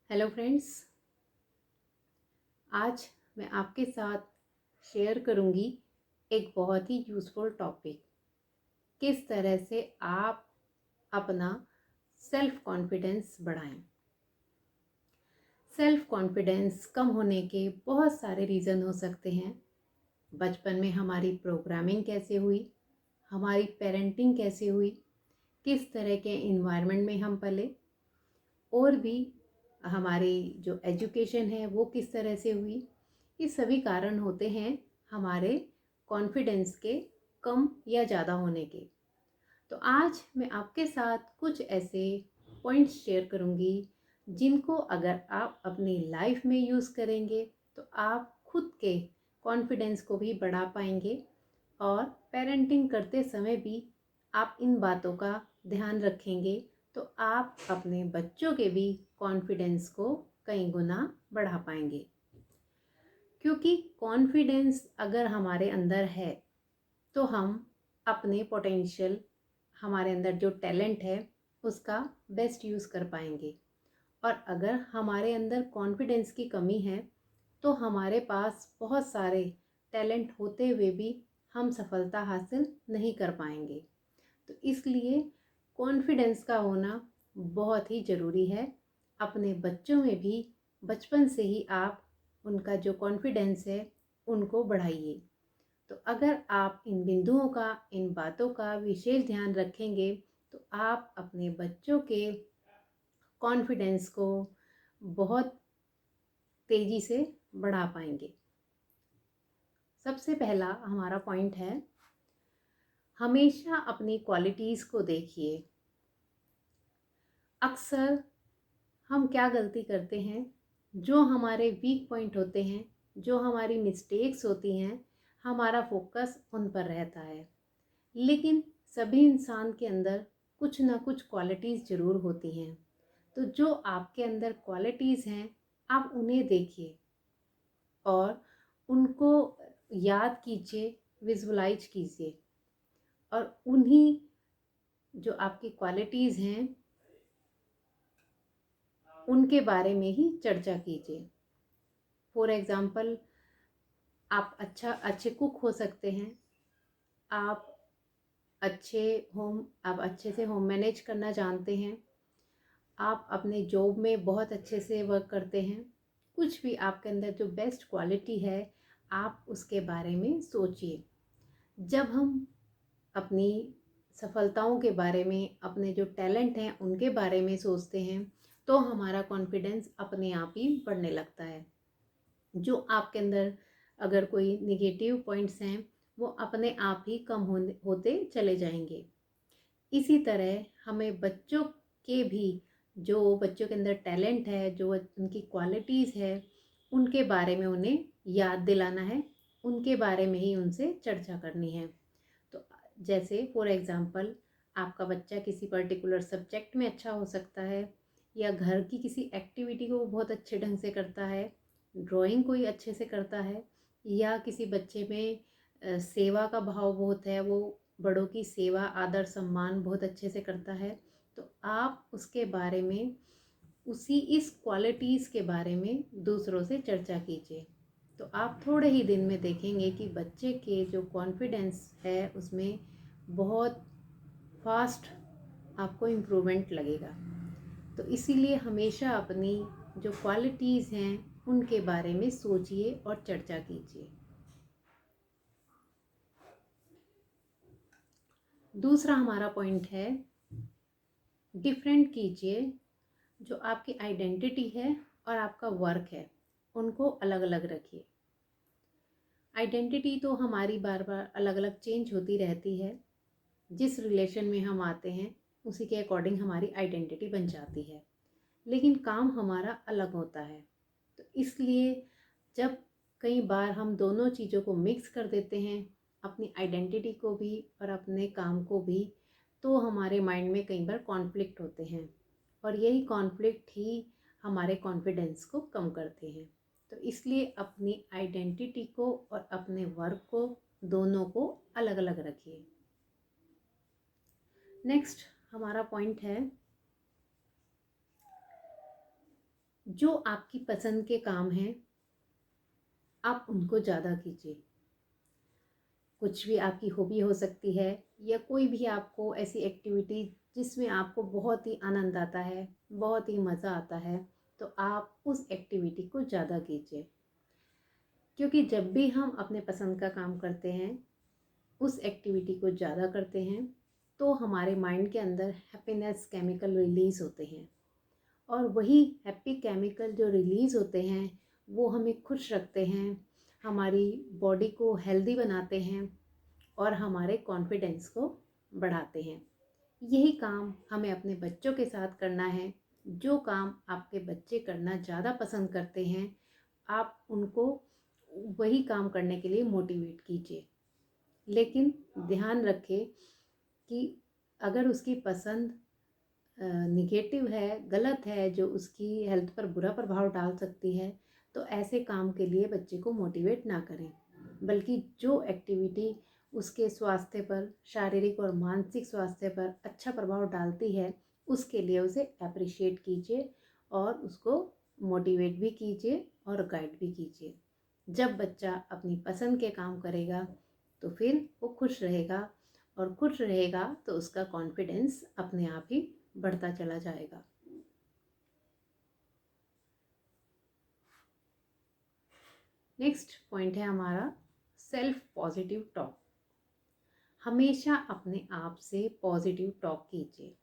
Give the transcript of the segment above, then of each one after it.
Hello friends. आज मैं आपके साथ शेयर करूंगी एक बहुत ही यूज़फुल टॉपिक। किस तरह से आप अपना सेल्फ कॉन्फिडेंस बढ़ाएं। सेल्फ कॉन्फिडेंस कम होने के बहुत सारे रीज़न हो सकते हैं। बचपन में हमारी प्रोग्रामिंग कैसे हुई, हमारी पेरेंटिंग कैसे हुई, किस तरह के इन्वायरमेंट में हम पले, और भी हमारी जो एजुकेशन है वो किस तरह से हुई। ये सभी कारण होते हैं हमारे कॉन्फिडेंस के कम या ज़्यादा होने के। तो आज मैं आपके साथ कुछ ऐसे पॉइंट्स शेयर करूँगी जिनको अगर आप अपनी लाइफ में यूज़ करेंगे तो आप खुद के कॉन्फिडेंस को भी बढ़ा पाएंगे, और पेरेंटिंग करते समय भी आप इन बातों का ध्यान रखेंगे तो आप अपने बच्चों के भी कॉन्फिडेंस को कई गुना बढ़ा पाएंगे। क्योंकि कॉन्फिडेंस अगर हमारे अंदर है तो हम अपने पोटेंशियल, हमारे अंदर जो टैलेंट है उसका बेस्ट यूज़ कर पाएंगे। और अगर हमारे अंदर कॉन्फिडेंस की कमी है तो हमारे पास बहुत सारे टैलेंट होते हुए भी हम सफलता हासिल नहीं कर पाएंगे। तो इसलिए कॉन्फिडेंस का होना बहुत ही ज़रूरी है। अपने बच्चों में भी बचपन से ही आप उनका जो कॉन्फिडेंस है उनको बढ़ाइए। तो अगर आप इन बिंदुओं का, इन बातों का विशेष ध्यान रखेंगे तो आप अपने बच्चों के कॉन्फिडेंस को बहुत तेज़ी से बढ़ा पाएंगे। सबसे पहला हमारा पॉइंट है, हमेशा अपनी क्वालिटीज़ को देखिए। अक्सर हम क्या गलती करते हैं, जो हमारे वीक पॉइंट होते हैं, जो हमारी मिस्टेक्स होती हैं, हमारा फोकस उन पर रहता है। लेकिन सभी इंसान के अंदर कुछ ना कुछ क्वालिटीज़ ज़रूर होती हैं। तो जो आपके अंदर क्वालिटीज़ हैं आप उन्हें देखिए और उनको याद कीजिए, विजुलाइज कीजिए, और उन्हीं जो आपकी क्वालिटीज़ हैं उनके बारे में ही चर्चा कीजिए। फॉर एग्ज़ाम्पल, आप अच्छे कुक हो सकते हैं, आप आप अच्छे से होम मैनेज करना जानते हैं, आप अपने जॉब में बहुत अच्छे से वर्क करते हैं। कुछ भी आपके अंदर जो बेस्ट क्वालिटी है आप उसके बारे में सोचिए। जब हम अपनी सफलताओं के बारे में, अपने जो टैलेंट हैं उनके बारे में सोचते हैं तो हमारा कॉन्फिडेंस अपने आप ही बढ़ने लगता है। जो आपके अंदर अगर कोई निगेटिव पॉइंट्स हैं वो अपने आप ही कम होते चले जाएंगे। इसी तरह हमें बच्चों के भी, जो बच्चों के अंदर टैलेंट है, जो उनकी क्वालिटीज़ है, उनके बारे में उन्हें याद दिलाना है, उनके बारे में ही उनसे चर्चा करनी है। तो जैसे फॉर एग्ज़ाम्पल, आपका बच्चा किसी पर्टिकुलर सब्जेक्ट में अच्छा हो सकता है, या घर की किसी एक्टिविटी को बहुत अच्छे ढंग से करता है, ड्राइंग कोई अच्छे से करता है, या किसी बच्चे में सेवा का भाव बहुत है, वो बड़ों की सेवा, आदर, सम्मान बहुत अच्छे से करता है। तो आप उसके बारे में, उसी इस क्वालिटीज़ के बारे में दूसरों से चर्चा कीजिए। तो आप थोड़े ही दिन में देखेंगे कि बच्चे के जो कॉन्फिडेंस है उसमें बहुत फास्ट आपको इम्प्रूवमेंट लगेगा। तो इसीलिए हमेशा अपनी जो क्वालिटीज़ हैं उनके बारे में सोचिए और चर्चा कीजिए। दूसरा हमारा पॉइंट है, डिफरेंट कीजिए। जो आपकी आइडेंटिटी है और आपका वर्क है उनको अलग अलग रखिए। आइडेंटिटी तो हमारी बार बार अलग अलग चेंज होती रहती है। जिस रिलेशन में हम आते हैं उसी के अकॉर्डिंग हमारी आइडेंटिटी बन जाती है, लेकिन काम हमारा अलग होता है। तो इसलिए जब कई बार हम दोनों चीज़ों को मिक्स कर देते हैं, अपनी आइडेंटिटी को भी और अपने काम को भी, तो हमारे माइंड में कई बार कॉन्फ्लिक्ट होते हैं, और यही कॉन्फ्लिक्ट ही हमारे कॉन्फिडेंस को कम करते हैं। तो इसलिए अपनी आइडेंटिटी को और अपने वर्क को, दोनों को अलग अलग रखिए। नेक्स्ट हमारा पॉइंट है, जो आपकी पसंद के काम हैं आप उनको ज़्यादा कीजिए। कुछ भी आपकी हॉबी हो सकती है या कोई भी आपको ऐसी एक्टिविटी जिसमें आपको बहुत ही आनंद आता है, बहुत ही मज़ा आता है, तो आप उस एक्टिविटी को ज़्यादा कीजिए। क्योंकि जब भी हम अपने पसंद का काम करते हैं, उस एक्टिविटी को ज़्यादा करते हैं, तो हमारे माइंड के अंदर हैप्पीनेस केमिकल रिलीज़ होते हैं और वही हैप्पी केमिकल जो रिलीज़ होते हैं वो हमें खुश रखते हैं, हमारी बॉडी को हेल्दी बनाते हैं और हमारे कॉन्फिडेंस को बढ़ाते हैं। यही काम हमें अपने बच्चों के साथ करना है। जो काम आपके बच्चे करना ज़्यादा पसंद करते हैं, आप उनको वही काम करने के लिए मोटिवेट कीजिए। लेकिन ध्यान रखें कि अगर उसकी पसंद निगेटिव है, गलत है, जो उसकी हेल्थ पर बुरा प्रभाव डाल सकती है, तो ऐसे काम के लिए बच्चे को मोटिवेट ना करें, बल्कि जो एक्टिविटी उसके स्वास्थ्य पर, शारीरिक और मानसिक स्वास्थ्य पर अच्छा प्रभाव डालती है, उसके लिए उसे अप्रिशिएट कीजिए और उसको मोटिवेट भी कीजिए और गाइड भी कीजिए। जब बच्चा अपनी पसंद के काम करेगा तो फिर वो खुश रहेगा और खुश रहेगा तो उसका कॉन्फिडेंस अपने आप ही बढ़ता चला जाएगा। नेक्स्ट पॉइंट है हमारा सेल्फ पॉजिटिव टॉक। हमेशा अपने आप से पॉजिटिव टॉक कीजिए।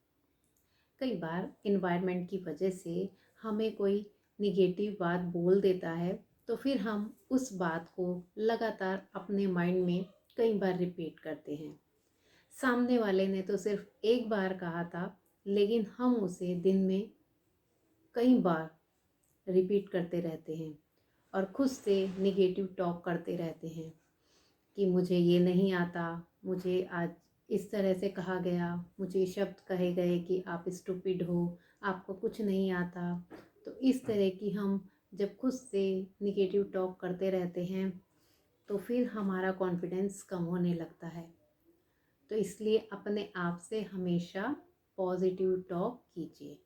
कई बार इन्वायरमेंट की वजह से हमें कोई निगेटिव बात बोल देता है, तो फिर हम उस बात को लगातार अपने माइंड में कई बार रिपीट करते हैं। सामने वाले ने तो सिर्फ एक बार कहा था, लेकिन हम उसे दिन में कई बार रिपीट करते रहते हैं और खुद से निगेटिव टॉक करते रहते हैं कि मुझे ये नहीं आता, मुझे आज इस तरह से कहा गया, मुझे शब्द कहे गए कि आप स्टूपिड हो, आपको कुछ नहीं आता। तो इस तरह की हम जब खुद से निगेटिव टॉक करते रहते हैं तो फिर हमारा कॉन्फिडेंस कम होने लगता है। तो इसलिए अपने आप से हमेशा पॉजिटिव टॉक कीजिए।